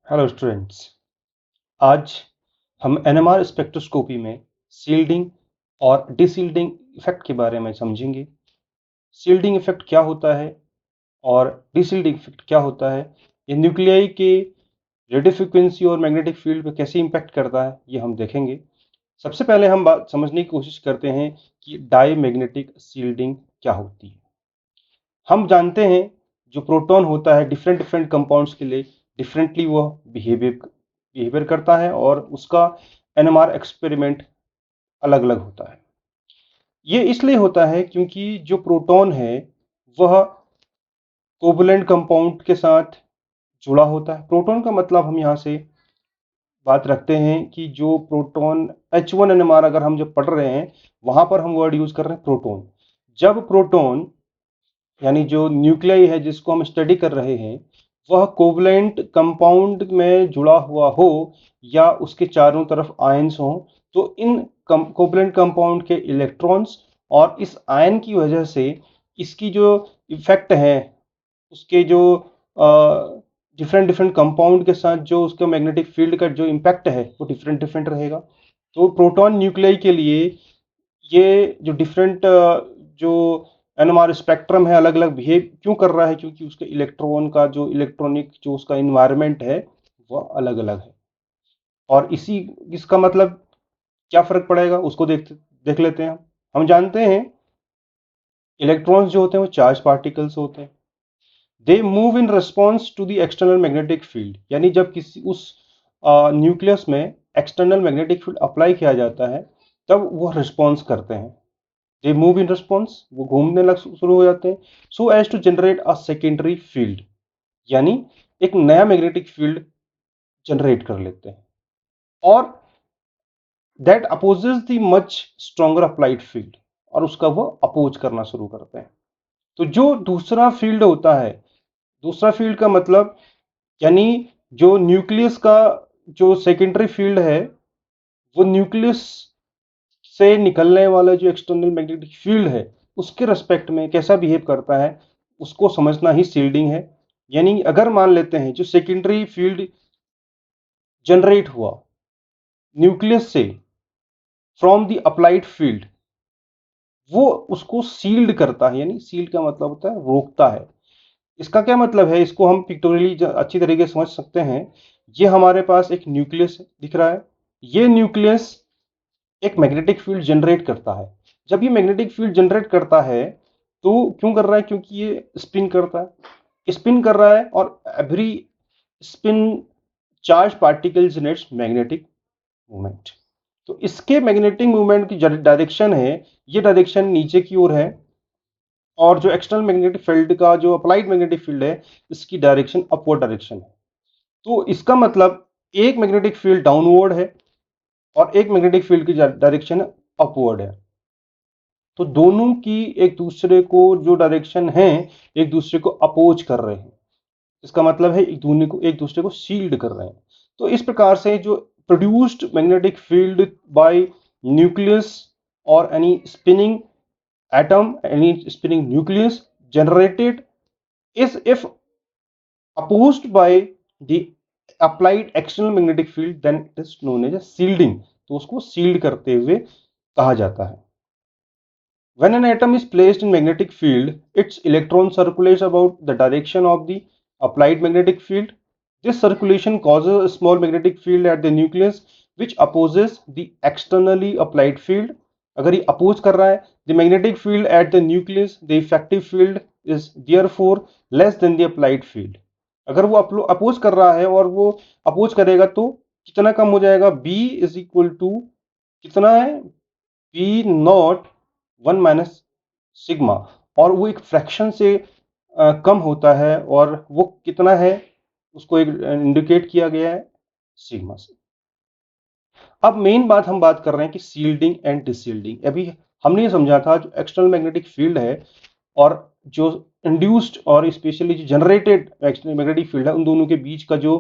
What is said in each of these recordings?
Hello students. आज हम NMR spectroscopy में शील्डिंग और डिशील्डिंग इफेक्ट के बारे में समझेंगे। शील्डिंग इफेक्ट क्या होता है और डिशील्डिंग इफेक्ट क्या होता है, ये न्यूक्लियाई के रेडियो फ्रिक्वेंसी और मैग्नेटिक फील्ड पे कैसे इम्पैक्ट करता है, ये हम देखेंगे। सबसे पहले हम बात समझने की कोशिश करते हैं कि डाईमैग्नेटिक शील्डिंग क्या होती है। हम जानते हैं जो प्रोटॉन होता है डिफरेंट डिफरेंट कंपाउंड्स के लिए डिफरेंटली वो बिहेवियर करता है और उसका एनएमआर एक्सपेरिमेंट अलग अलग होता है। ये इसलिए होता है क्योंकि जो प्रोटॉन है वह कोवलेंट कंपाउंड के साथ जुड़ा होता है। प्रोटॉन का मतलब हम यहाँ से बात रखते हैं कि जो प्रोटॉन H1 एनएमआर अगर हम जब पढ़ रहे हैं वहां पर हम वर्ड यूज कर रहे हैं प्रोटॉन। जब प्रोटॉन यानी जो न्यूक्लियाई है जिसको हम स्टडी कर रहे हैं वह कोवलेंट कंपाउंड में जुड़ा हुआ हो या उसके चारों तरफ आयंस हो, तो इन कोवलेंट कंपाउंड के इलेक्ट्रॉन्स और इस आयन की वजह से इसकी जो इफेक्ट है उसके जो डिफरेंट डिफरेंट कंपाउंड के साथ जो उसका मैग्नेटिक फील्ड का जो इम्पैक्ट है वो डिफरेंट डिफरेंट रहेगा। तो प्रोटॉन न्यूक्लियाई के लिए ये जो डिफरेंट जो एनएमआर स्पेक्ट्रम है अलग अलग बिहेव क्यों कर रहा है, क्योंकि उसके इलेक्ट्रॉन का जो इलेक्ट्रॉनिक जो उसका इन्वायरमेंट है वह अलग अलग है। और इसी इसका मतलब क्या फर्क पड़ेगा उसको देख लेते हैं। हम जानते हैं इलेक्ट्रॉन्स जो होते हैं वो चार्ज पार्टिकल्स होते हैं। They move in response to the external magnetic field, यानी जब किसी उस न्यूक्लियस में एक्सटर्नल मैग्नेटिक फील्ड अप्लाई किया जाता है तब वह रिस्पॉन्स करते हैं। दे मूव इन रिस्पॉन्स, वो घूमने लग शुरू हो जाते हैं। So as to generate a secondary field, यानी एक नया मैग्नेटिक फील्ड जनरेट कर लेते हैं और that opposes the much stronger applied field, और उसका वो अपोज करना शुरू करते हैं। तो जो दूसरा फील्ड होता है, दूसरा फील्ड का मतलब यानी जो न्यूक्लियस का जो सेकेंडरी फील्ड है वो न्यूक्लियस से निकलने वाला जो एक्सटर्नल मैग्नेटिक फील्ड है उसके रेस्पेक्ट में कैसा बिहेव करता है उसको समझना ही शील्डिंग है। यानी अगर मान लेते हैं जो सेकेंडरी फील्ड जनरेट हुआ न्यूक्लियस से फ्रॉम द अप्लाइड फील्ड, वो उसको सील्ड करता है। यानी सील्ड का मतलब होता है रोकता है। इसका क्या मतलब है, इसको हम पिक्टोरियली अच्छी तरीके से समझ सकते हैं। ये हमारे पास एक न्यूक्लियस दिख रहा है, ये न्यूक्लियस एक मैग्नेटिक फील्ड जनरेट करता है। जब ये मैग्नेटिक फील्ड जनरेट करता है तो क्यों कर रहा है, क्योंकि ये स्पिन करता है, स्पिन कर रहा है और every spin charge particle generates magnetic movement. तो इसके मैग्नेटिक मूवमेंट की डायरेक्शन है, ये डायरेक्शन नीचे की ओर है और जो एक्सटर्नल मैग्नेटिक फील्ड का जो अप्लाइड मैग्नेटिक फील्ड है इसकी डायरेक्शन अपवर्ड डायरेक्शन है। तो इसका मतलब एक मैग्नेटिक फील्ड डाउनवर्ड है और एक मैग्नेटिक फील्ड की डायरेक्शन अपवर्ड है। तो दोनों की एक दूसरे को जो डायरेक्शन है एक दूसरे को अपोज कर रहे हैं। इसका मतलब है एक दूसरे को शील्ड कर रहे हैं। तो इस प्रकार से जो produced magnetic field by nucleus और any spinning atom, any spinning nucleus generated is if opposed by the applied external magnetic field, then it is known as a shielding। तो उसको शील्ड करते हुए कहा जाता है। When an atom is placed in magnetic field, its electron circulates about the direction of the applied magnetic field. This circulation causes a small magnetic field at the nucleus which opposes the externally applied field. अगर ये oppose कर रहा है the magnetic field at the nucleus, the effective field is therefore less than the applied field। अगर वो oppose कर रहा है और वो अपोज करेगा तो कितना कम हो जाएगा, B इज इक्वल टू कितना है, पी नॉट 1 - सिग्मा, और वो एक फ्रैक्शन से कम होता है और वो कितना है उसको एक इंडिकेट किया गया है सिग्मा से। अब मेन बात हम बात कर रहे हैं कि सील्डिंग एंड डिसील्डिंग। अभी हमने ये समझा था जो एक्सटर्नल मैग्नेटिक फील्ड है और जो इंड्यूस्ड और स्पेशली जो जनरेटेड एक्सटर्नल मैग्नेटिक फील्ड है उन दोनों के बीच का जो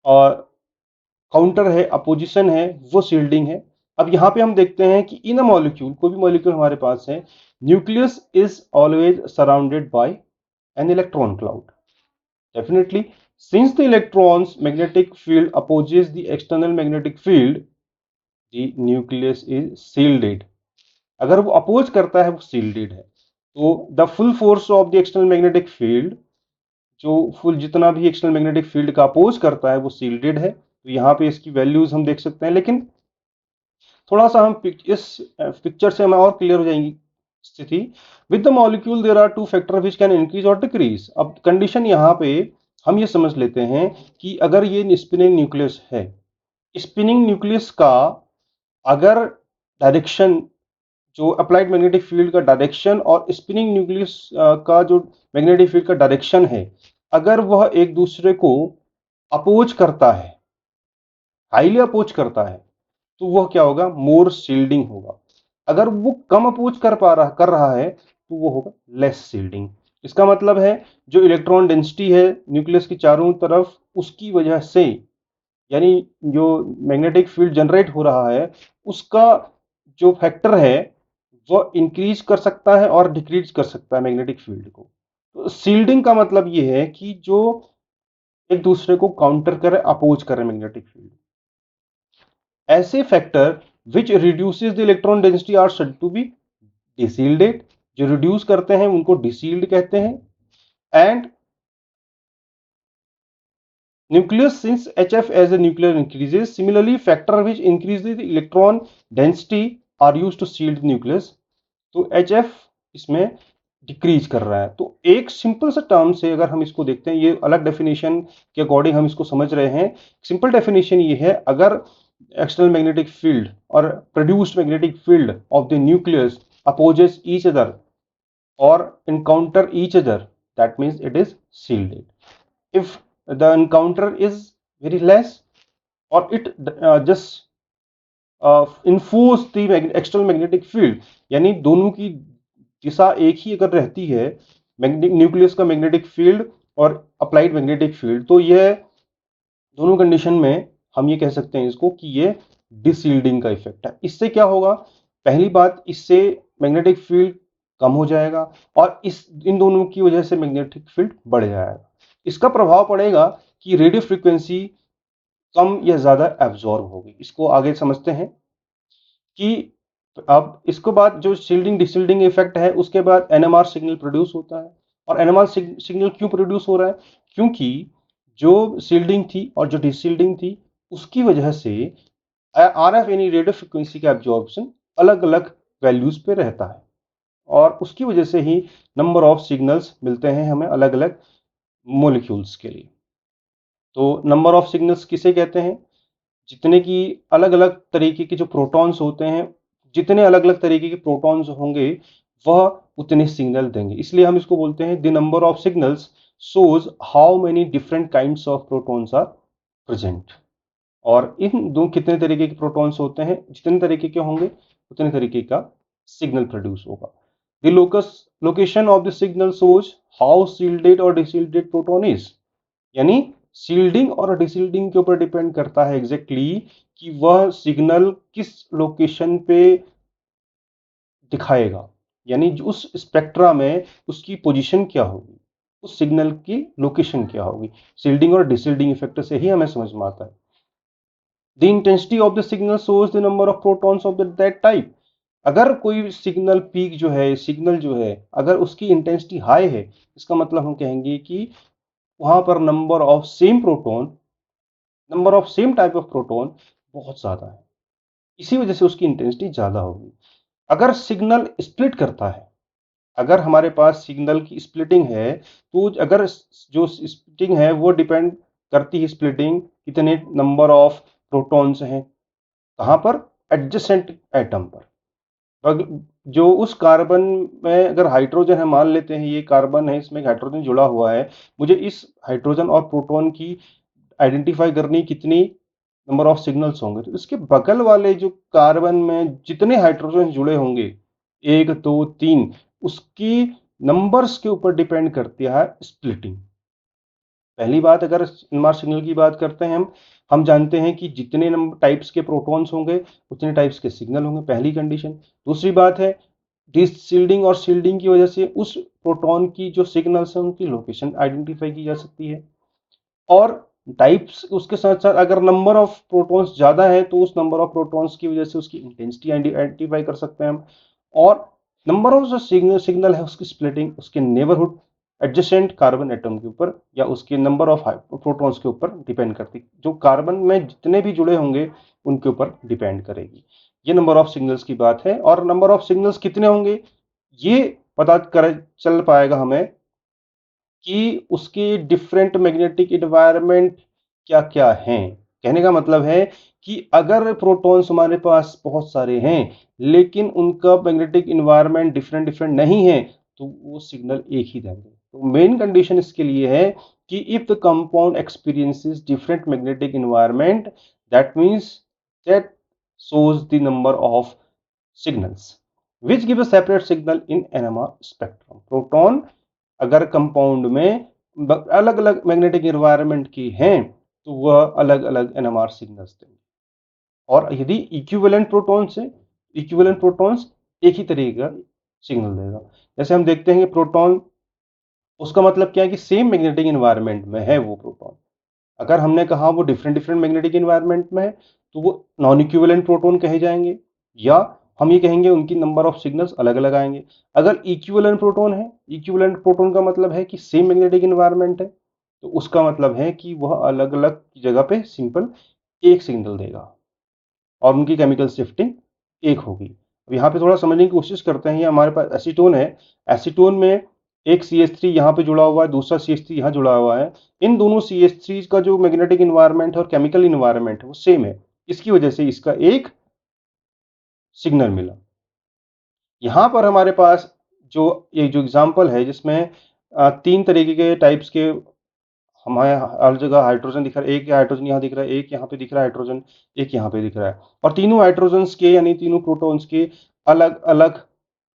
काउंटर है, अपोजिशन है, वो शील्डिंग है। अब यहाँ पे हम देखते हैं कि इन अ मॉलिक्यूल, कोई भी मॉलिक्यूल हमारे पास है, nucleus is always surrounded by an electron cloud. Definitely Since the electron's magnetic field opposes the external magnetic field, the nucleus is shielded. अगर वो अपोज करता है वो shielded है। तो the full force of the external magnetic field, जो full जितना भी एक्सटर्नल मैग्नेटिक फील्ड का अपोज करता है वो shielded है। तो यहाँ पे इसकी वैल्यूज हम देख सकते हैं, लेकिन थोड़ा सा हम इस पिक्चर से हमें और क्लियर हो जाएंगी स्थिति। With the molecule there are two factor which can increase और डिक्रीज। अब कंडीशन यहाँ पे हम ये समझ लेते हैं कि अगर ये स्पिनिंग न्यूक्लियस है, स्पिनिंग न्यूक्लियस का अगर डायरेक्शन, जो अप्लाइड मैग्नेटिक फील्ड का डायरेक्शन और स्पिनिंग न्यूक्लियस का जो मैग्नेटिक फील्ड का डायरेक्शन है, अगर वह एक दूसरे को अपोज करता है, हाईली अपोज करता है, तो वह क्या होगा, मोर शील्डिंग होगा। अगर वो कम अपोज कर रहा है तो वो होगा लेस शील्डिंग। इसका मतलब है जो इलेक्ट्रॉन डेंसिटी है न्यूक्लियस की चारों तरफ, उसकी वजह से, यानी जो मैग्नेटिक फील्ड जनरेट हो रहा है उसका जो फैक्टर है वो इंक्रीज कर सकता है और डिक्रीज कर सकता है मैग्नेटिक फील्ड को। तो शील्डिंग का मतलब ये है कि जो एक दूसरे को काउंटर करे, अपोज करे मैग्नेटिक फील्ड। ऐसे factor which reduces the electron density are said to be deshielded. जो रिड्यूस करते हैं उनको डिसील्ड कहते हैं। And nucleus, since HF as a nuclear increases, similarly factor which increases the electron density are used to shield the nucleus। तो HF इसमें decrease कर रहा है। तो एक सिंपल सा टर्म से अगर हम इसको देखते हैं, ये अलग डेफिनेशन के अकॉर्डिंग हम इसको समझ रहे हैं। सिंपल डेफिनेशन ये है, अगर एक्सटर्नल मैग्नेटिक फील्ड और produced magnetic field of the nucleus opposes each other or encounter each other, that means it is shielded. If the encounter is very less, or it just enforce the external magnetic field, यानी दोनों की दिशा एक ही अगर रहती है, nucleus का magnetic field और applied magnetic field, तो यह दोनों कंडीशन में हम ये कह सकते हैं इसको कि ये डिसील्डिंग का इफेक्ट है। इससे क्या होगा, पहली बात, इससे मैग्नेटिक फील्ड कम हो जाएगा और इन दोनों की वजह से मैग्नेटिक फील्ड बढ़ जाएगा। इसका प्रभाव पड़ेगा कि रेडियो फ्रीक्वेंसी कम या ज्यादा एब्जॉर्ब होगी। इसको आगे समझते हैं कि अब इसके बाद जो शील्डिंग डिशील्डिंग इफेक्ट है, उसके बाद एनएमआर सिग्नल प्रोड्यूस होता है। और एनएमआर सिग्नल क्यों प्रोड्यूस हो रहा है, क्योंकि जो शील्डिंग थी और जो डिशील्डिंग थी उसकी वजह से आरएफ यानी रेडियो फ्रिक्वेंसी का एब्जॉर्प्शन अलग अलग वैल्यूज पे रहता है, और उसकी वजह से ही नंबर ऑफ सिग्नल्स मिलते हैं हमें अलग अलग मोलिक्यूल्स के लिए। तो नंबर ऑफ सिग्नल्स किसे कहते हैं, जितने की अलग अलग तरीके के जो प्रोटॉन्स होते हैं, जितने अलग अलग तरीके के प्रोटॉन्स होंगे वह उतने सिग्नल देंगे। इसलिए हम इसको बोलते हैं the number of signals shows how many different kinds of protons are present. और इन दो कितने तरीके के प्रोटॉन्स होते हैं, जितने तरीके के होंगे उतने तरीके का सिग्नल प्रोड्यूस होगा। The location of the signal shows how shielded और डिसील्डेड प्रोटॉन इज। यानी शील्डिंग और डिशील्डिंग के ऊपर डिपेंड करता है एग्जैक्टली कि वह सिग्नल किस लोकेशन पे दिखाएगा, यानी उस स्पेक्ट्रा में उसकी पोजीशन क्या होगी, उस सिग्नल की लोकेशन क्या होगी। शील्डिंग और डिशील्डिंग इफेक्ट से ही हमें समझ में आता है। The intensity of the signal shows the number of protons of that type. अगर कोई सिग्नल पीक जो है, सिग्नल जो है, अगर उसकी इंटेंसिटी हाई है, इसका मतलब हम कहेंगे कि वहां पर number of same type of proton बहुत ज्यादा है, इसी वजह से उसकी इंटेंसिटी ज्यादा होगी। अगर सिग्नल स्प्लिट करता है, अगर हमारे पास सिग्नल की स्प्लिटिंग है, तो अगर जो स्प्लिटिंग है वो डिपेंड करती है, स्प्लिटिंग कितने नंबर ऑफ प्रोटॉन्स हैं, कहां पर, एडजेसेंट एटम पर। जो उस कार्बन में अगर हाइड्रोजन है, मान लेते हैं ये कार्बन है, इसमें हाइड्रोजन जुड़ा हुआ है, मुझे इस हाइड्रोजन और प्रोटॉन की आइडेंटिफाई करनी, कितनी नंबर ऑफ सिग्नल्स होंगे, तो इसके बगल वाले जो कार्बन में जितने हाइड्रोजन जुड़े होंगे, 1 2 3, उसकी नंबर्स के ऊपर डिपेंड करती है स्प्लिटिंग। पहली बात, अगर एनएमआर सिग्नल की बात करते हैं हम जानते हैं कि जितने नंबर टाइप्स के प्रोटॉन्स होंगे उतने टाइप्स के सिग्नल होंगे, पहली कंडीशन। दूसरी बात है, डिशील्डिंग और शील्डिंग की वजह से उस प्रोटॉन की जो सिग्नल्स हैं उनकी लोकेशन आइडेंटिफाई की जा सकती है। और टाइप्स उसके साथ साथ अगर नंबर ऑफ प्रोटॉन्स ज़्यादा है तो उस नंबर ऑफ प्रोटॉन्स की वजह से उसकी इंटेंसिटी आइडेंटिफाई कर सकते हैं हम। और नंबर ऑफ जो सिग्नल है उसकी स्प्लिटिंग उसके नेबरहुड एडजेसेंट कार्बन एटम के ऊपर या उसके नंबर ऑफ प्रोटॉन्स के ऊपर डिपेंड करती, जो कार्बन में जितने भी जुड़े होंगे उनके ऊपर डिपेंड करेगी। ये नंबर ऑफ सिग्नल्स की बात है। और नंबर ऑफ सिग्नल्स कितने होंगे ये पता चल पाएगा हमें कि उसके डिफरेंट मैग्नेटिक इन्वायरमेंट क्या क्या हैं। कहने का मतलब है कि अगर प्रोटॉन्स हमारे पास बहुत सारे हैं लेकिन उनका मैग्नेटिक इन्वायरमेंट डिफरेंट डिफरेंट नहीं है तो वो सिग्नल एक ही रहेंगे। तो मेन कंडीशन इसके लिए है कि if the compound experiences different magnetic environment that means that shows the number of signals which give a separate signal in NMR spectrum। Proton अगर कंपाउंड में अलग अलग मैग्नेटिक इन्वायरमेंट की हैं तो वह अलग अलग एनएमआर सिग्नल्स देंगे। और यदि इक्विवेलेंट प्रोटॉन्स है, इक्विवेलेंट प्रोटॉन्स एक ही तरीके का सिग्नल देगा। जैसे हम देखते हैं कि प्रोटॉन, उसका मतलब क्या है कि सेम मैग्नेटिक इन्वायरमेंट में है वो प्रोटॉन। अगर हमने कहा वो डिफरेंट डिफरेंट मैग्नेटिक इन्वायरमेंट में है तो वो नॉन इक्विवेलेंट प्रोटॉन कहे जाएंगे, या हम ये कहेंगे उनकी नंबर ऑफ सिग्नल्स अलग अलग आएंगे। अगर इक्विवेलेंट प्रोटॉन है, इक्विवेलेंट प्रोटॉन का मतलब है कि सेम मैग्नेटिक इन्वायरमेंट है, तो उसका मतलब है कि वह अलग अलग जगह पे सिंपल एक सिग्नल देगा और उनकी केमिकल शिफ्टिंग एक होगी। अब यहाँ पे थोड़ा समझने की कोशिश करते हैं। ये हमारे पास एसीटोन है, एसीटोन में एक CH3 यहाँ पे जुड़ा हुआ है, दूसरा CH3 यहाँ जुड़ा हुआ है। इन दोनों CH3 का जो मैग्नेटिक इन्वायरमेंट है और केमिकल इन्वायरमेंट है वो सेम है, इसकी वजह से इसका एक सिग्नल मिला। यहाँ पर हमारे पास जो ये जो एग्जाम्पल है जिसमें तीन तरीके के टाइप्स के हमारे हर जगह हाइड्रोजन दिख रहा है, एक हाइड्रोजन यहाँ दिख रहा है, एक यहाँ पे दिख रहा है हाइड्रोजन, एक यहाँ पे दिख रहा है। और तीनों हाइड्रोजन्स के यानी तीनों प्रोटॉन्स के अलग अलग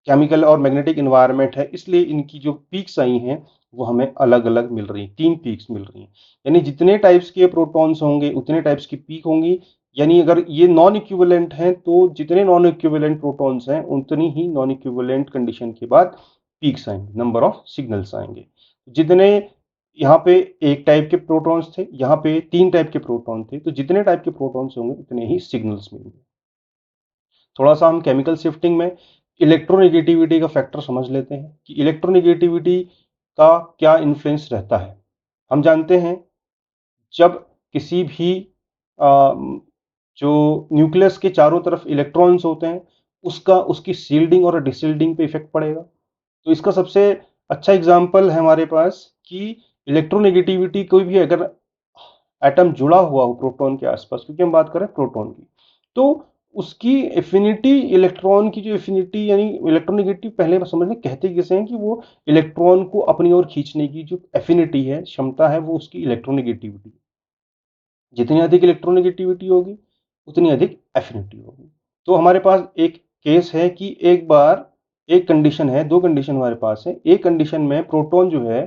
केमिकल और मैग्नेटिक इन्वायरमेंट है, इसलिए इनकी जो पीक्स आई हैं वो हमें अलग अलग मिल रही हैं, तीन पीक्स मिल रही हैं। यानी जितने टाइप्स के प्रोटॉन्स होंगे उतने टाइप्स की पीक होंगी। यानी अगर ये नॉन इक्विवेलेंट हैं तो जितने नॉन इक्विवेलेंट प्रोटॉन्स हैं उतनी ही नॉन इक्विवेलेंट कंडीशन के बाद पीक्स आएंगे, नंबर ऑफ सिग्नल्स आएंगे। जितने यहाँ पे एक टाइप के प्रोटॉन्स थे, यहाँ पे तीन टाइप के प्रोटॉन थे, तो जितने टाइप के प्रोटॉन्स होंगे उतने ही सिग्नल्स मिलेंगे। थोड़ा सा हम केमिकल शिफ्टिंग में इलेक्ट्रोनेगेटिविटी का फैक्टर समझ लेते हैं कि इलेक्ट्रोनेगेटिविटी का क्या इन्फ्लुएंस रहता है। हम जानते हैं जब किसी भी जो न्यूक्लियस के चारों तरफ इलेक्ट्रॉन्स होते हैं उसका उसकी शील्डिंग और डिशील्डिंग पे इफेक्ट पड़ेगा। तो इसका सबसे अच्छा एग्जांपल है हमारे पास कि इलेक्ट्रोनेगेटिविटी कोई भी अगर एटम जुड़ा हुआ हो प्रोटॉन के आसपास, क्योंकि हम बात कर रहे हैं प्रोटॉन की, तो उसकी एफिनिटी, इलेक्ट्रॉन की जो एफिनिटी यानी इलेक्ट्रोनेगेटिव, पहले समझने कहते किसे हैं कि वो इलेक्ट्रॉन को अपनी ओर खींचने की जो एफिनिटी है, क्षमता है, वो उसकी इलेक्ट्रोनेगेटिविटी। जितनी अधिक इलेक्ट्रोनेगेटिविटी होगी उतनी अधिक एफिनिटी होगी। तो हमारे पास एक केस है कि एक बार एक कंडीशन है, दो कंडीशन हमारे पास है। एक कंडीशन में प्रोटॉन जो है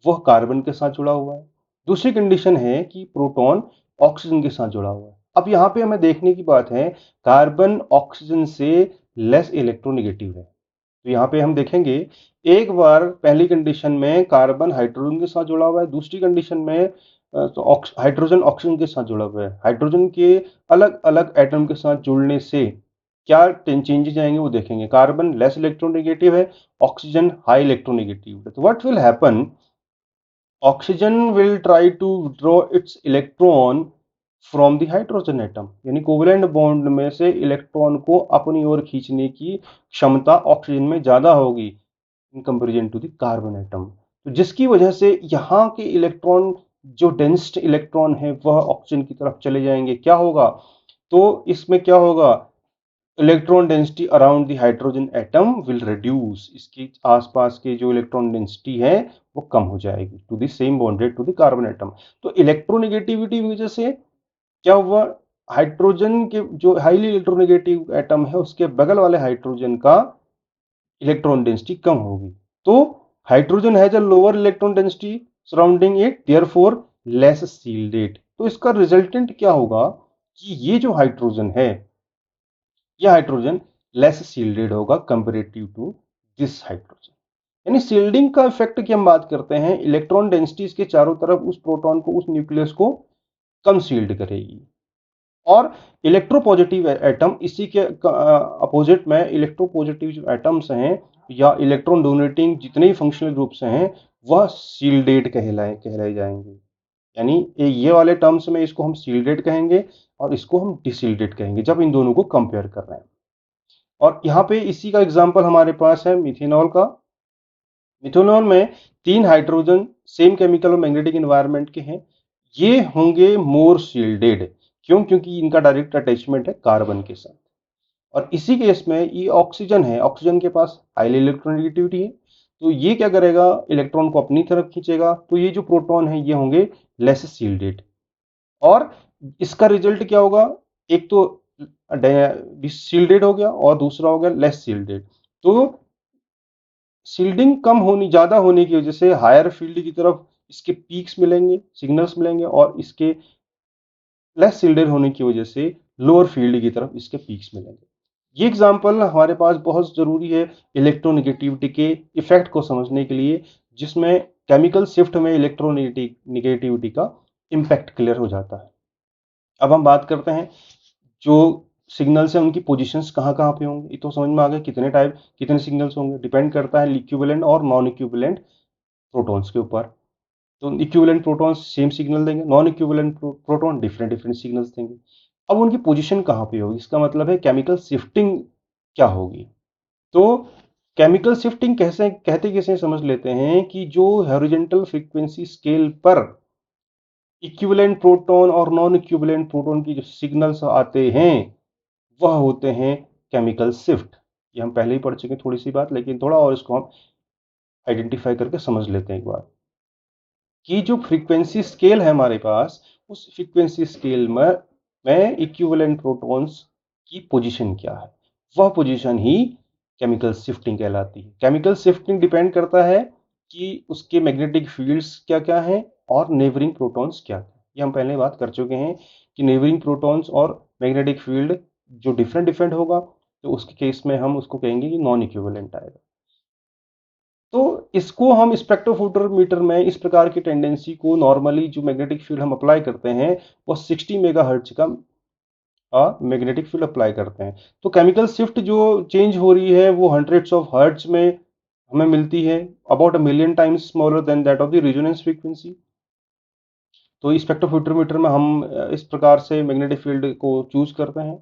वह कार्बन के साथ जुड़ा हुआ है, दूसरी कंडीशन है कि प्रोटॉन ऑक्सीजन के साथ जुड़ा हुआ है। अब यहाँ पे हमें देखने की बात है कार्बन ऑक्सीजन से लेस इलेक्ट्रोनेगेटिव है, तो यहाँ पे हम देखेंगे एक बार पहली कंडीशन में कार्बन हाइड्रोजन के साथ जुड़ा हुआ है, दूसरी कंडीशन में तो हाइड्रोजन ऑक्सीजन के साथ जुड़ा हुआ है। हाइड्रोजन के अलग अलग एटम के साथ जुड़ने से क्या चेंजेस आएंगे वो देखेंगे। कार्बन लेस इलेक्ट्रोनेगेटिव है, ऑक्सीजन हाई इलेक्ट्रोनेगेटिव है। तो what will happen, oxygen will try to withdraw its electron from the hydrogen atom, यानी कोवेलेंट बॉन्ड में से इलेक्ट्रॉन को अपनी ओर खींचने की क्षमता ऑक्सीजन में ज्यादा होगी in comparison to the carbon atom. तो जिसकी वजह से यहाँ के इलेक्ट्रॉन, जो डेंस्ड इलेक्ट्रॉन है वह ऑक्सीजन की तरफ चले जाएंगे। क्या होगा, तो इसमें क्या होगा, electron density around the hydrogen atom will reduce, इसके आसपास के जो इलेक्ट्रॉन डेंसिटी है वो कम हो जाएगी to the same bonded to the carbon atom. तो इलेक्ट्रोनेगेटिविटी की वजह से क्या हुआ, हाइड्रोजन के जो हाईली इलेक्ट्रोनेगेटिव एटम है उसके बगल वाले हाइड्रोजन का इलेक्ट्रॉन डेंसिटी कम होगी। तो hydrogen has a lower electron density surrounding it, therefore less shielded. तो इसका रिजल्टेंट क्या होगा कि ये जो हाइड्रोजन है, ये हाइड्रोजन लेस शील्डेड होगा कंपेरेटिव टू दिस हाइड्रोजन। यानी शील्डिंग का इफेक्ट की हम बात करते हैं, इलेक्ट्रॉन डेंसिटीज के चारों तरफ उस प्रोटॉन को, उस न्यूक्लियस को कम शील्ड करेगी। और इलेक्ट्रोपॉजिटिव एटम, इसी के अपोजिट में इलेक्ट्रोपॉजिटिव जो एटम्स हैं या इलेक्ट्रॉन डोनेटिंग जितने भी फंक्शनल ग्रुप्स हैं, वह शील्डेड कहलाए जाएंगे। यानी ये वाले टर्म्स में इसको हम शील्डेड कहेंगे और इसको हम डिशील्डेड कहेंगे जब इन दोनों को कंपेयर कर रहे हैं। और यहाँ पे इसी का एग्जांपल हमारे पास है मिथेनॉल का। मिथेनॉल में 3 हाइड्रोजन सेम केमिकल और मैग्नेटिक एनवायरनमेंट के हैं, ये होंगे मोर शील्डेड। क्यों? क्योंकि इनका डायरेक्ट अटैचमेंट है कार्बन के साथ। और इसी केस में ये ऑक्सीजन है, ऑक्सीजन के पास हाई इलेक्ट्रोनेगेटिविटी है, तो ये क्या करेगा, इलेक्ट्रॉन को अपनी तरफ खींचेगा, तो ये जो प्रोटॉन है ये होंगे लेस शील्डेड। और इसका रिजल्ट क्या होगा, एक तो शील्डेड हो गया और दूसरा हो गया लेस शील्डेड। तो शील्डिंग कम होनी, ज्यादा होने की वजह से हायर फील्ड की तरफ इसके पीक्स मिलेंगे, सिग्नल्स मिलेंगे, और इसके लेस शील्डेड होने की वजह से लोअर फील्ड की तरफ इसके पीक्स मिलेंगे। ये एग्जाम्पल हमारे पास बहुत जरूरी है इलेक्ट्रोनेगेटिविटी के इफेक्ट को समझने के लिए, जिसमें केमिकल शिफ्ट में इलेक्ट्रोनेगेटिविटी का इम्पैक्ट क्लियर हो जाता है। अब हम बात करते हैं जो सिग्नल्स हैं उनकी पोजीशंस कहाँ कहाँ पे होंगे। ये तो समझ में आ गया कितने टाइप, कितने सिग्नल्स होंगे, डिपेंड करता है इक्विवेलेंट और नॉन इक्विवेलेंट प्रोटॉन्स के ऊपर। तो इक्विवेलेंट प्रोटॉन्स सेम सिग्नल देंगे, non equivalent proton different different signals देंगे। अब उनकी पोजीशन कहाँ पे होगी, इसका मतलब है केमिकल शिफ्टिंग क्या होगी। तो केमिकल शिफ्टिंग कैसे कहते कैसे समझ लेते हैं कि जो हॉरिजॉन्टल फ्रीक्वेंसी स्केल पर इक्विवेलेंट प्रोटॉन और नॉन इक्विवेलेंट प्रोटॉन की जो सिग्नल्स आते हैं वह होते हैं केमिकल शिफ्ट। ये हम पहले ही पढ़ चुके हैं थोड़ी सी बात, लेकिन थोड़ा और इसको हम आइडेंटिफाई करके समझ लेते हैं एक बार कि जो फ्रीक्वेंसी स्केल है हमारे पास, उस फ्रीक्वेंसी स्केल में इक्विवेलेंट प्रोटॉन्स की पोजीशन क्या है, वह पोजीशन ही केमिकल शिफ्टिंग कहलाती है। केमिकल शिफ्टिंग डिपेंड करता है कि उसके मैग्नेटिक फील्ड्स क्या क्या हैं और नेबरिंग प्रोटॉन्स क्या हैं। ये हम पहले बात कर चुके हैं कि नेबरिंग प्रोटॉन्स और मैग्नेटिक फील्ड जो डिफरेंट डिफरेंट होगा, तो उसके केस में हम उसको कहेंगे कि नॉन इक्विवेलेंट आएगा। तो इसको हम स्पेक्ट्रोफोटोमीटर में इस प्रकार की टेंडेंसी को, नॉर्मली जो मैग्नेटिक फील्ड हम अप्लाई करते हैं वो 60 मेगाहर्ट्ज का मैग्नेटिक फील्ड अप्लाई करते हैं। तो केमिकल शिफ्ट जो चेंज हो रही है वो हंड्रेड्स ऑफ हर्ट्ज में हमें मिलती है, about a million times smaller than that of the resonance frequency. तो स्पेक्ट्रोफोटोमीटर में हम इस प्रकार से मैग्नेटिक फील्ड को चूज करते हैं।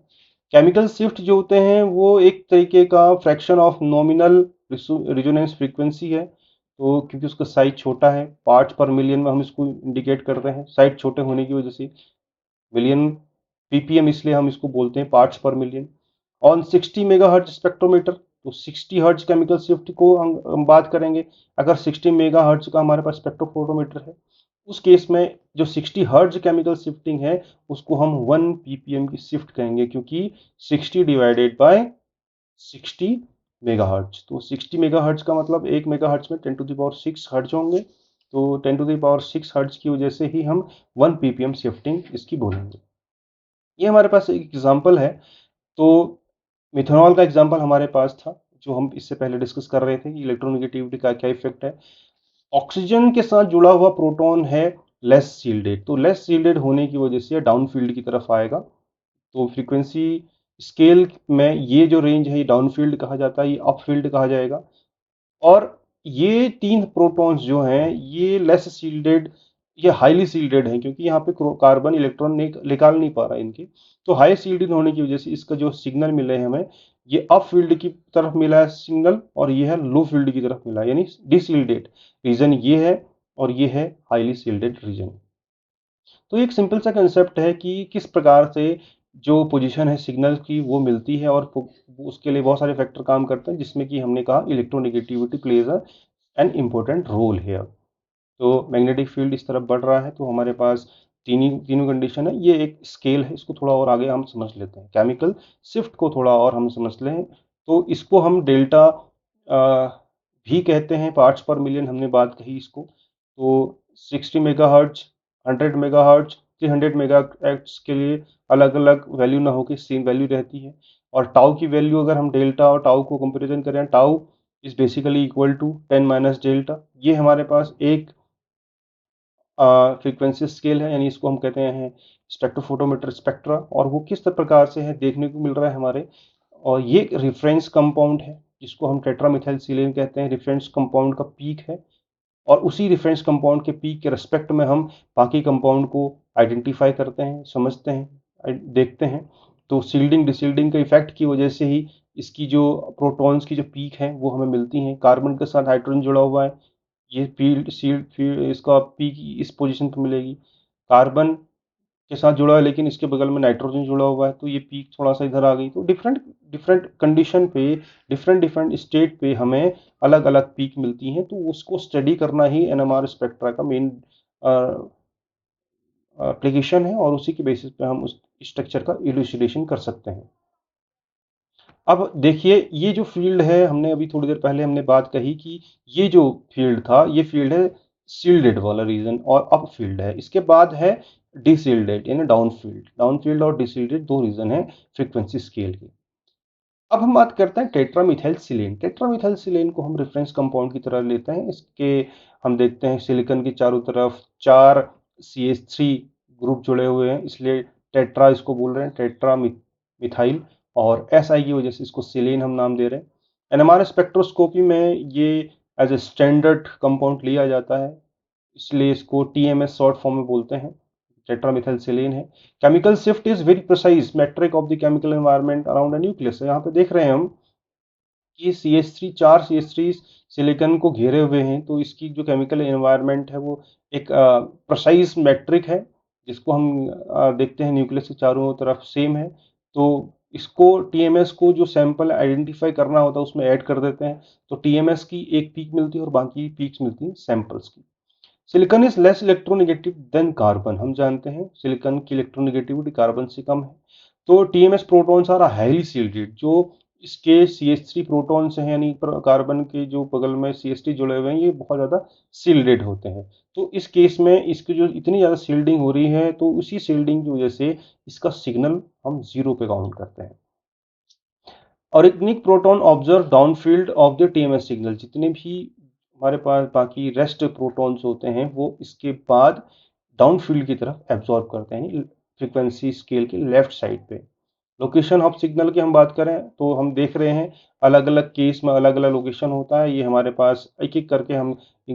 केमिकल शिफ्ट जो होते हैं वो एक तरीके का fraction of nominal resonance frequency है। तो क्योंकि उसका साइज छोटा है, पार्ट्स पर मिलियन में हम इसको इंडिकेट करते हैं, साइज छोटे होने की वजह से मिलियन पीपीएम, इसलिए हम इसको बोलते हैं पार्ट्स पर मिलियन। ऑन 60 मेगाहर्ट्ज स्पेक्ट्रोमीटर, तो 60 हर्ट्ज केमिकल शिफ्ट को हम बात करेंगे। अगर 60 मेगाहर्ट्ज का हमारे पास स्पेक्ट्रोफोटोमीटर है, उस केस में जो 60 हर्ट्ज केमिकल शिफ्टिंग है उसको हम 1 पीपीएम की शिफ्ट कहेंगे, क्योंकि 60 डिवाइडेड बाय 60 मेगाहर्ट्ज, तो 60 मेगाहर्ट्ज का मतलब 1 मेगाहर्ट्ज में 10 टू द पावर 6 हर्ट्ज होंगे। तो 10 टू द पावर 6 हर्ट्ज की वजह से ही हम 1 पीपीएम शिफ्टिंग इसकी बोलेंगे। ये हमारे पास एक एग्जांपल है। तो मिथेनॉल का एग्जांपल हमारे पास था जो हम इससे पहले डिस्कस कर रहे थे कि इलेक्ट्रोनेगेटिविटी का क्या इफेक्ट है। ऑक्सीजन के साथ जुड़ा हुआ प्रोटॉन है लेस शील्डेड, तो लेस शील्डेड होने की वजह से डाउन फील्ड की तरफ आएगा। तो फ्रीक्वेंसी स्केल में ये जो रेंज है ये डाउन फील्ड कहा जाता है, ये अप फील्ड कहा जाएगा। और ये 3 प्रोटॉन्स जो हैं ये लेस शील्डेड, ये हाईली शील्डेड हैं, क्योंकि यहाँ पे कार्बन इलेक्ट्रॉन निकाल नहीं पा रहा है इनके। तो हाई शील्डेड होने की वजह से इसका जो सिग्नल मिले हैं हमें, ये अप फील्ड की तरफ मिला है सिग्नल, और ये है लो फील्ड की तरफ मिला है, यानी डिशील्डेड रीजन ये है और ये है हाईली शील्डेड रीजन। तो एक सिंपल सा कंसेप्ट है कि किस प्रकार से जो पोजीशन है सिग्नल की वो मिलती है, और उसके लिए बहुत सारे फैक्टर काम करते हैं, जिसमें कि हमने कहा electronegativity plays an important role है। तो मैग्नेटिक फील्ड इस तरफ बढ़ रहा है, तो हमारे पास तीनों कंडीशन है। ये एक स्केल है, इसको थोड़ा और आगे हम समझ लेते हैं, केमिकल शिफ्ट को थोड़ा और हम समझ लें। तो इसको हम डेल्टा भी कहते हैं, पार्ट्स पर मिलियन हमने बात कही इसको। तो 60 मेगाहर्ट्ज, 100 मेगाहर्ट्ज, 300 मेगाहर्ट्ज के लिए अलग अलग वैल्यू ना होकर सेम वैल्यू रहती है। और टाउ की वैल्यू अगर हम डेल्टा और टाउ को कंपेरिजन करें, tau is basically equal to 10 minus delta. ये हमारे पास एक फ्रीक्वेंसी स्केल है, यानी इसको हम कहते हैं स्पेक्ट्रोफोटोमीटर स्पेक्ट्रा, और वो किस प्रकार से है देखने को मिल रहा है हमारे। और ये एक रेफरेंस कंपाउंड है जिसको हम टेट्रामिथाइलसिलेन कहते हैं, रेफरेंस कंपाउंड का पीक है, और उसी रेफरेंस कंपाउंड के पीक के रेस्पेक्ट में हम बाकी कंपाउंड को आइडेंटिफाई करते हैं, समझते हैं, देखते हैं। तो शील्डिंग डिशील्डिंग के इफेक्ट की वजह से ही इसकी जो प्रोटॉन्स की जो पीक है वो हमें मिलती हैं। कार्बन के साथ हाइड्रोजन जुड़ा हुआ है, ये फील्ड इसका पीक इस पोजीशन पे मिलेगी। कार्बन के साथ जुड़ा है लेकिन इसके बगल में नाइट्रोजन जुड़ा हुआ है, तो ये पीक थोड़ा सा इधर आ गई। तो डिफरेंट डिफरेंट कंडीशन पे, डिफरेंट डिफरेंट स्टेट पे हमें अलग अलग पीक मिलती हैं। तो उसको स्टडी करना ही एनएमआर स्पेक्ट्रा का मेन एप्लीकेशन है, और उसी के बेसिस पे हम उस स्ट्रक्चर का इलुसिडेशन कर सकते हैं। अब देखिए, ये जो फील्ड है, हमने अभी थोड़ी देर पहले हमने बात कही कि ये जो फील्ड था, ये फील्ड है शील्डेड वाला रीजन और अप फील्ड है। इसके बाद है डिशील्डेड यानी डाउन फील्ड। डाउन फील्ड और डिशील्डेड दो रीजन है फ्रीक्वेंसी स्केल के। अब हम बात करते हैं टेट्रामिथाइलसिलेन। टेट्रामिथाइलसिलेन को हम रेफरेंस कंपाउंड की तरह लेते हैं। इसके हम देखते हैं सिलिकॉन की चारों तरफ 4 CH3 ग्रुप जुड़े हुए हैं, इसलिए टेट्रा इसको बोल रहे हैं, टेट्रा मिथाइल, और SI की वजह से इसको सिलेन हम नाम दे रहे हैं। एनएमआर स्पेक्ट्रोस्कोपी में ये एज ए स्टैंडर्ड कंपाउंड लिया जाता है, इसलिए इसको TMS शॉर्ट फॉर्म में बोलते हैं, टेट्रामिथाइलसिलेन है। Chemical shift is very precise metric of the chemical environment around a nucleus. यहाँ पे देख रहे हैं हम कि CH3 4 CH3 सिलिकॉन को घेरे हुए हैं, तो इसकी जो केमिकल एनवायरनमेंट है वो एक प्रिसाइज मैट्रिक है, जिसको हम देखते हैं न्यूक्लियस के चारों तरफ सेम है। तो इसको TMS को जो सैंपल आइडेंटिफाई करना होता है उसमें ऐड कर देते हैं, तो TMS की एक पीक मिलती है और बाकी पीक्स मिलती हैं सैंपल्स की। Silicon is less electronegative than carbon. हम जानते हैं सिलिकॉन की इलेक्ट्रोनेगेटिविटी कार्बन से कम है। तो TMS protons are highly shielded. जो इसके CH3 प्रोटॉन्स हैं, यानी कार्बन के जो बगल में CH3 जुड़े हुए हैं, ये बहुत ज़्यादा सील्डेड होते हैं। तो इस केस में इसकी जो इतनी ज़्यादा सील्डिंग हो रही है, तो उसी सील्डिंग की वजह से इसका सिग्नल हम 0 पे काउंट करते हैं। Organic proton observe downfield of the TMS signal. जितने भी हमारे पास बाकी रेस्ट प्रोटॉन्स होते हैं, वो इसके बाद डाउनफील्ड की तरफ एब्जॉर्ब करते हैं फ्रीक्वेंसी स्केल के लेफ्ट साइड पे। लोकेशन ऑफ सिग्नल की हम बात करें तो हम देख रहे हैं अलग अलग केस में अलग अलग लोकेशन होता है। ये हमारे पास एक एक करके हम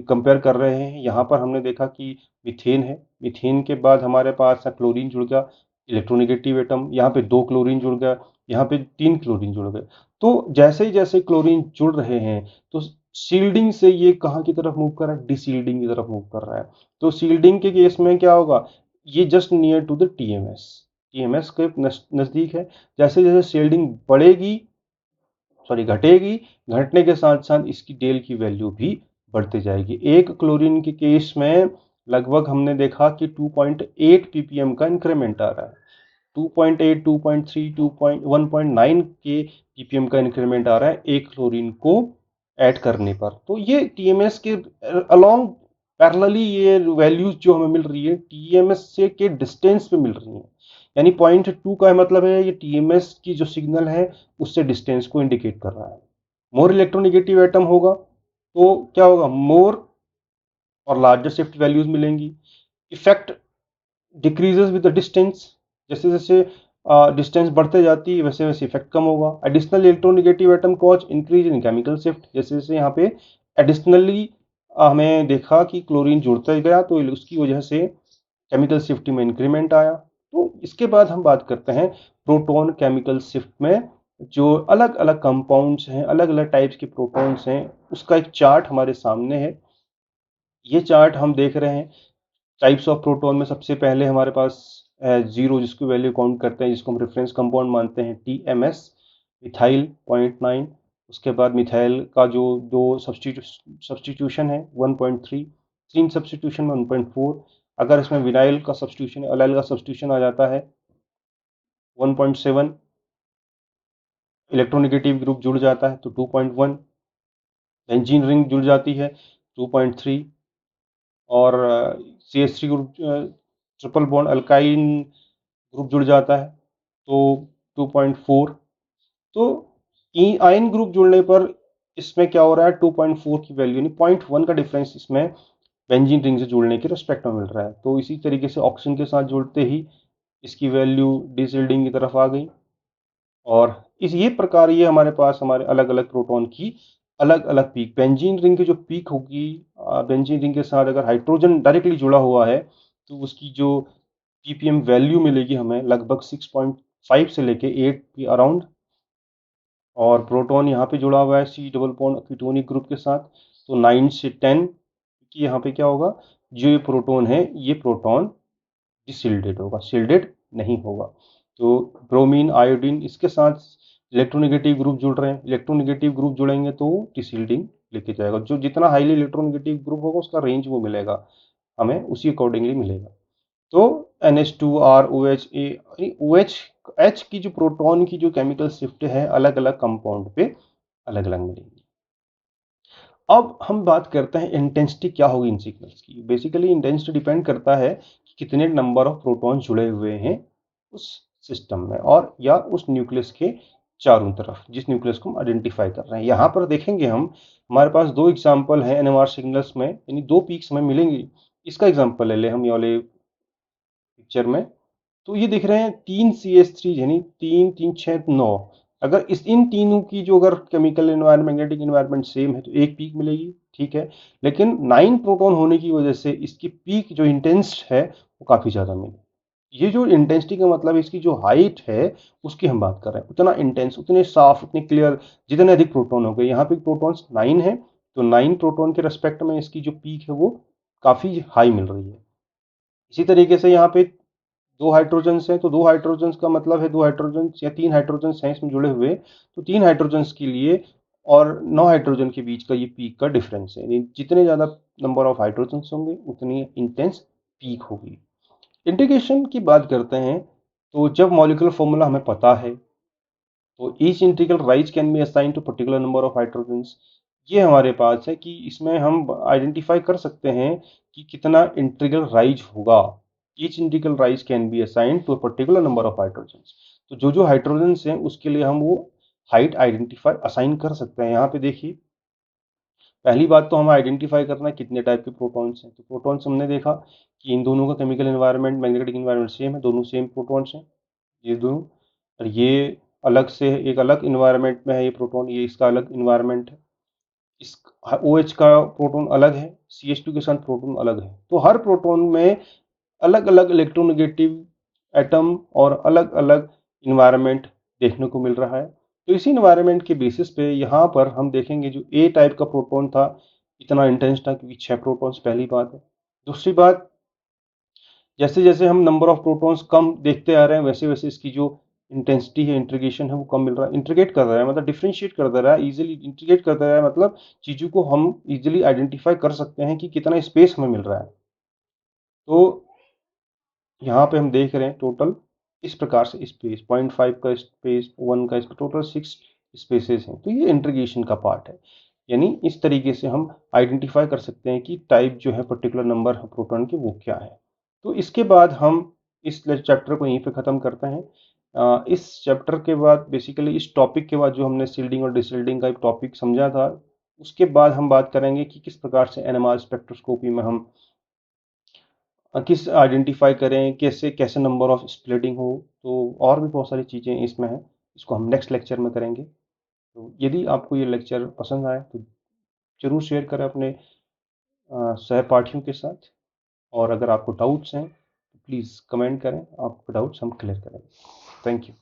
कंपेयर कर रहे हैं। यहाँ पर हमने देखा कि मीथेन है, मीथेन के बाद हमारे पास क्लोरीन जुड़ गया, इलेक्ट्रोनेगेटिव एटम। यहाँ पे 2 क्लोरीन जुड़ गया, यहाँ पे 3 क्लोरीन जुड़ गए। तो जैसे ही जैसे क्लोरीन जुड़ रहे हैं, तो शील्डिंग से ये कहाँ की तरफ मूव कर रहा है, डिशील्डिंग की तरफ मूव कर रहा है। तो शील्डिंग के केस में क्या होगा, ये just near to the TMS के नज़दीक है। जैसे जैसे शील्डिंग बढ़ेगी, सॉरी घटेगी, घटने के साथ साथ इसकी डेल की वैल्यू भी बढ़ती जाएगी। एक क्लोरीन के केस में लगभग हमने देखा कि 2.8 ppm का इंक्रीमेंट आ रहा है। 2.8, 2.3, 1.9 के ppm का इंक्रीमेंट आ रहा है एक क्लोरीन को ऐड करने पर। तो ये TMS के अलोंग पैरेलली ये वैल्यूज जो हमें मिल रही है TMS से के डिस्टेंस पे मिल रही हैं। यानी 0.2 का मतलब है ये TMS की जो सिग्नल है उससे डिस्टेंस को इंडिकेट कर रहा है। मोर इलेक्ट्रोनेगेटिव एटम होगा तो क्या होगा, मोर और लार्जर शिफ्ट वैल्यूज मिलेंगी। Effect decreases with the distance. जैसे जैसे डिस्टेंस बढ़ते जाती है वैसे वैसे इफेक्ट कम होगा। Additional electronegative atom cause increase in chemical shift. जैसे जैसे यहाँ पे एडिशनली हमें देखा कि क्लोरीन जुड़ता ही गया, तो उसकी वजह से केमिकल शिफ्ट में इंक्रीमेंट आया। तो इसके बाद हम बात करते हैं प्रोटॉन केमिकल शिफ्ट में। जो अलग अलग कंपाउंड्स हैं, अलग अलग टाइप्स के प्रोटॉन्स हैं, उसका एक चार्ट हमारे सामने है। ये चार्ट हम देख रहे हैं टाइप्स ऑफ प्रोटॉन में। सबसे पहले हमारे पास है 0, जिसकी वैल्यू काउंट करते हैं, जिसको हम रेफरेंस कंपाउंड मानते हैं, TMS मिथाइल 0.9। उसके बाद मिथाइल का जो दो सब्सटीट्यूशन है 1.3, 3 सब्सटीट्यूशन में 1.4। अगर इसमें विनाइल का सब्सटीट्यूशन, अलाइल का सब्सटीट्यूशन आ जाता है 1.7, इलेक्ट्रोनेगेटिव ग्रुप जुड़ जाता है तो 2.1, बेंजीन रिंग जुड़ जाती है 2.3, और CH3 group triple bond alkyne group जुड़ जाता है तो 2.4। तो आयन ग्रुप जुड़ने पर इसमें क्या हो रहा है, 2.4 की वैल्यू यानी 0.1 का डिफरेंस इसमें बेंजीन रिंग से जुड़ने के रिस्पेक्ट में मिल रहा है। तो इसी तरीके से ऑक्सीजन के साथ जुड़ते ही इसकी वैल्यू डिसिल्डिंग की तरफ आ गई, और इस ये प्रकार ये हमारे पास हमारे अलग अलग प्रोटॉन की अलग अलग पीक, बेंजीन रिंग की जो पीक होगी, बेंजीन रिंग के साथ अगर हाइड्रोजन डायरेक्टली जुड़ा हुआ है तो उसकी जो पीपीएम वैल्यू मिलेगी हमें लगभग 6.5 से लेके 8 के अराउंड। और प्रोटॉन यहाँ पे जुड़ा हुआ है C double bond ketonic group के साथ, तो 9 से 10 कि यहाँ पे क्या होगा, जो ये प्रोटॉन है ये प्रोटॉन डिसिल्डेड होगा, शिल्डेड नहीं होगा। तो ब्रोमीन आयोडीन इसके साथ इलेक्ट्रोनेगेटिव ग्रुप जुड़ रहे हैं, इलेक्ट्रोनेगेटिव ग्रुप जुड़ेंगे तो डिसिल्डिंग लेके जाएगा, जो जितना हाईली इलेक्ट्रोनेगेटिव ग्रुप होगा उसका रेंज वो मिलेगा हमें, उसी अकॉर्डिंगली मिलेगा। तो NH2R OH ए OH H की जो प्रोटॉन की जो केमिकल शिफ्ट है अलग अलग कंपाउंड पे अलग अलग मिलेगी। अब हम बात करते हैं इंटेंसिटी क्या होगी इन सिग्नल्स की। बेसिकली इंटेंसिटी डिपेंड करता है कि कितने नंबर ऑफ प्रोटॉन जुड़े हुए हैं उस सिस्टम में और या उस न्यूक्लियस के चारों तरफ, जिस न्यूक्लियस को हम आइडेंटिफाई कर रहे हैं। यहाँ पर देखेंगे हम, हमारे पास दो एग्जाम्पल हैं NMR सिग्नल्स में, यानी दो पीक्स हमें मिलेंगी। इसका एग्जाम्पल ले ले हम ये वाले पिक्चर में, तो ये दिख रहे हैं 3 CH3 यानी 3 3 6 9। अगर इन तीनों की जो अगर chemical environment magnetic environment same है तो एक पीक मिलेगी, ठीक है। लेकिन 9 प्रोटॉन होने की वजह से इसकी पीक जो इंटेंस है वो काफी ज्यादा मिली। ये जो इंटेंसिटी का मतलब इसकी जो हाइट है उसकी हम बात कर रहे हैं, उतना इंटेंस, उतने साफ, उतने क्लियर, जितने अधिक प्रोटॉन हो गए। यहाँ पे प्रोटॉन्स 9 है, तो 9 प्रोटॉन के रेस्पेक्ट में इसकी जो पीक है वो काफी हाई मिल रही है। इसी तरीके से यहाँ पे दो हाइड्रोजन्स हैं, तो दो हाइड्रोजन्स का मतलब है दो हाइड्रोजन्स या तीन हाइड्रोजन्स हैं इसमें जुड़े हुए, तो तीन हाइड्रोजन्स के लिए और 9 हाइड्रोजन के बीच का ये पीक का डिफरेंस है, यानी जितने ज़्यादा नंबर ऑफ हाइड्रोजन्स होंगे उतनी इंटेंस पीक होगी। इंटीग्रेशन की बात करते हैं, तो जब मॉलिक्यूलर फॉर्मूला हमें पता है तो each integral rise can be assign to particular number of hydrogens. ये हमारे पास है कि इसमें हम आइडेंटिफाई कर सकते हैं कि कितना इंटीग्रल राइज होगा। Each integral rise can be assign to a particular number of hydrogens. तो जो जो हाइड्रोजन्स हैं उसके लिए हम वो हाइट आइडेंटिफाई असाइन कर सकते हैं। यहाँ पे देखिए, पहली बात तो हमें आइडेंटिफाई करना है कितने टाइप के प्रोटॉन्स हैं। तो प्रोटॉन्स हमने देखा कि इन दोनों का chemical environment magnetic environment same है, दोनों सेम प्रोटॉन्स हैं ये दोनों। और ये अलग से एक अलग इन्वायरमेंट में है ये प्रोटॉन, ये इसका अलग इन्वायरमेंट है। इस OH का प्रोटॉन अलग है, CH2 के साथ प्रोटॉन अलग है। तो हर प्रोटॉन में अलग अलग इलेक्ट्रोनेगेटिव एटम और अलग अलग इन्वायरमेंट देखने को मिल रहा है। तो इसी इन्वायरमेंट के बेसिस पे यहाँ पर हम देखेंगे जो A टाइप का प्रोटॉन था इतना इंटेंस था क्योंकि 6 प्रोटॉन्स, पहली बात है। दूसरी बात, जैसे जैसे हम नंबर ऑफ प्रोटॉन्स कम देखते आ रहे हैं वैसे वैसे इसकी जो इंटेंसिटी है, इंटीग्रेशन है, वो कम मिल रहा है। इंटीग्रेट कर रहा है मतलब डिफरेंशिएट कर दे रहा है, इजीली इंटीग्रेट कर दे रहा है, मतलब चीजों को हम इजीली आइडेंटिफाई कर सकते हैं कि कितना स्पेस हमें मिल रहा है। तो यहाँ पे हम देख रहे हैं टोटल इस प्रकार से स्पेस 0.5 का स्पेस, 1 का स्पेस, टोटल 6 स्पेसेस हैं। तो ये इंटीग्रेशन का पार्ट है, यानी इस तरीके से हम आइडेंटिफाई कर सकते हैं कि टाइप जो है पर्टिकुलर नंबर प्रोटॉन के वो क्या है। तो इसके बाद हम इस चैप्टर को यहीं पे ख़त्म करते हैं। इस चैप्टर के बाद बेसिकली इस टॉपिक के बाद जो हमने सील्डिंग और डिसील्डिंग का एक टॉपिक समझा था, उसके बाद हम बात करेंगे कि किस प्रकार से NMR स्पेक्ट्रोस्कोपी में हम किस आइडेंटिफाई करें, कैसे कैसे नंबर ऑफ स्प्लिटिंग हो। तो और भी बहुत सारी चीज़ें इसमें हैं, इसको हम नेक्स्ट लेक्चर में करेंगे। तो यदि आपको ये लेक्चर पसंद आए तो ज़रूर शेयर करें अपने सहपाठियों के साथ, और अगर आपको डाउट्स हैं तो प्लीज़ कमेंट करें, आपके डाउट्स हम क्लियर करेंगे। Thank you.